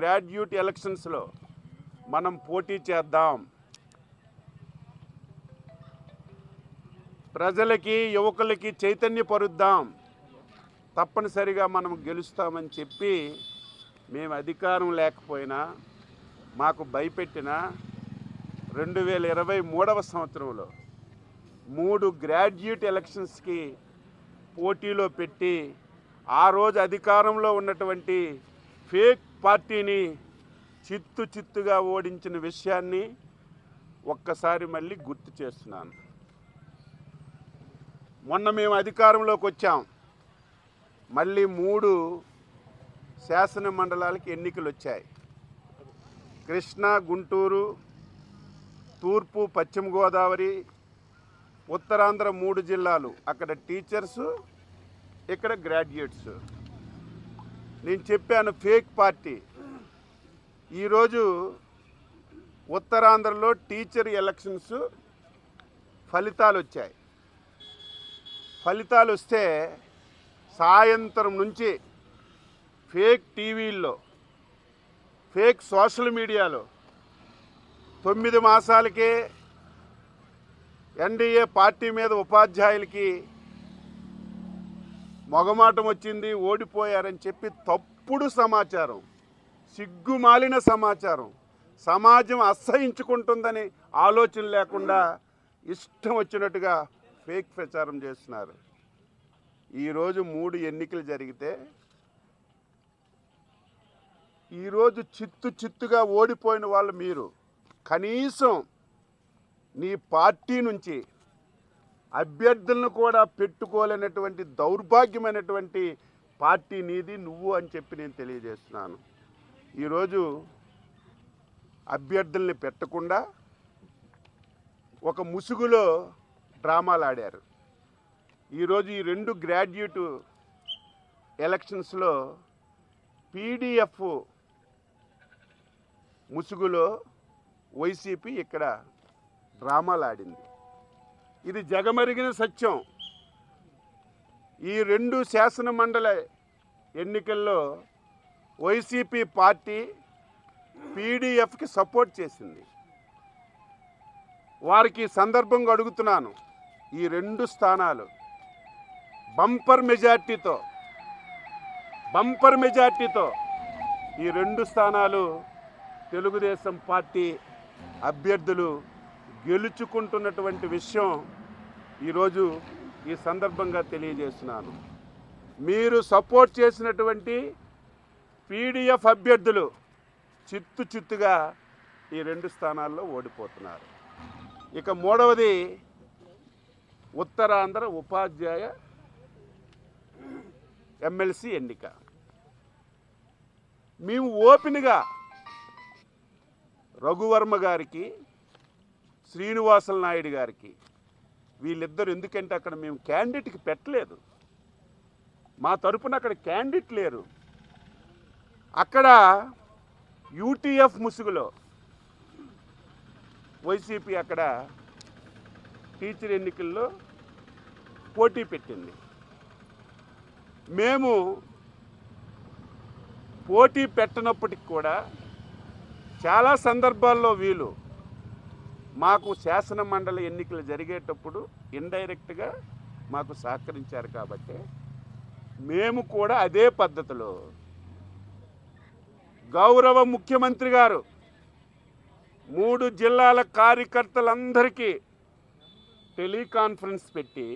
Graduate ఎలక్షన్స్లో మనం పోటీ చేద్దాం. ప్రజలకి, యువకులకి చైతన్యపరుద్దాం. తప్పనిసరిగా మనం గెలుస్తామని చెప్పి మేము అధికారం లేకపోయినా మాకు భయపెట్టిన 2023వ సంవత్సరంలో 3 గ్రాడ్యుయేట్ ఎలక్షన్స్కి పోటీలో పెట్టి ఆ రోజు అధికారంలో ఉన్నటువంటి ఫేక్ పార్టీని చిత్తుగా ఓడించిన విషయాన్ని ఒక్కసారి మళ్ళీ గుర్తు చేస్తున్నాను. మొన్న మేము అధికారంలోకి వచ్చాం. మళ్ళీ 3 శాసన మండలాలకి ఎన్నికలు వచ్చాయి. కృష్ణా, గుంటూరు, తూర్పు, పశ్చిమ గోదావరి, ఉత్తరాంధ్ర 3 జిల్లాలు. అక్కడ టీచర్సు, ఇక్కడ గ్రాడ్యుయేట్స్. నేను చెప్పాను ఫేక్ పార్టీ. ఈరోజు ఉత్తరాంధ్రలో టీచర్ ఎలక్షన్స్ ఫలితాలు వచ్చాయి. ఫలితాలు వస్తే సాయంత్రం నుంచి ఫేక్ టీవీల్లో, ఫేక్ సోషల్ మీడియాలో 9 మాసాలకే ఎన్డీఏ పార్టీ మీద ఉపాధ్యాయులకి మొగమాటం వచ్చింది, ఓడిపోయారని చెప్పి తప్పుడు సమాచారం, సిగ్గుమాలిన సమాచారం, సమాజం అసహించుకుంటుందని ఆలోచన లేకుండా ఇష్టం వచ్చినట్టుగా ఫేక్ ప్రచారం చేస్తున్నారు. ఈరోజు 3 ఎన్నికలు జరిగితే ఈరోజు చిత్తుగా ఓడిపోయిన వాళ్ళు మీరు. కనీసం నీ పార్టీ నుంచి అభ్యర్థులను కూడా పెట్టుకోలేనటువంటి దౌర్భాగ్యమైనటువంటి పార్టీ నీది, నువ్వు అని చెప్పి నేను తెలియజేస్తున్నాను. ఈరోజు అభ్యర్థుల్ని పెట్టకుండా ఒక ముసుగులో డ్రామాలు ఆడారు. ఈరోజు ఈ 2 గ్రాడ్యుయేట్ ఎలక్షన్స్లో పీడిఎఫ్ ముసుగులో వైసీపీ ఇక్కడ డ్రామాలు ఆడింది. ఇది జగమరిగిన సత్యం. ఈ 2 శాసన మండలి ఎన్నికల్లో వైసీపీ పార్టీ పీడిఎఫ్కి సపోర్ట్ చేసింది. వారికి సందర్భంగా అడుగుతున్నాను, ఈ 2 స్థానాలు బంపర్ మెజార్టీతో ఈ 2 స్థానాలు తెలుగుదేశం పార్టీ అభ్యర్థులు గెలుచుకుంటున్నటువంటి విషయం ఈరోజు ఈ సందర్భంగా తెలియజేస్తున్నాను. మీరు సపోర్ట్ చేసినటువంటి పీడిఎఫ్ అభ్యర్థులు చిత్తుగా ఈ 2 స్థానాల్లో ఓడిపోతున్నారు. ఇక 3వది ఉత్తరాంధ్ర ఉపాధ్యాయ ఎమ్మెల్సీ ఎన్నిక. మేము ఓపెన్గా రఘువర్మ గారికి, శ్రీనివాసుల నాయుడు గారికి, వీళ్ళిద్దరు, ఎందుకంటే అక్కడ మేము క్యాండిడేట్కి పెట్టలేదు, మా తరపున అక్కడ క్యాండిడేట్ లేరు. అక్కడ యూటీఎఫ్ ముసుగులో వైసీపీ అక్కడ టీచర్ ఎన్నికల్లో పోటీ పెట్టింది. మేము పోటీ పెట్టనప్పటికి కూడా చాలా సందర్భాల్లో వీళ్ళు మాకు శాసన మండలి ఎన్నికలు జరిగేటప్పుడు ఇండైరెక్ట్గా మాకు సహకరించారు. కాబట్టి మేము కూడా అదే పద్ధతిలో గౌరవ ముఖ్యమంత్రి గారు 3 జిల్లాల కార్యకర్తలందరికీ టెలికాన్ఫరెన్స్ పెట్టి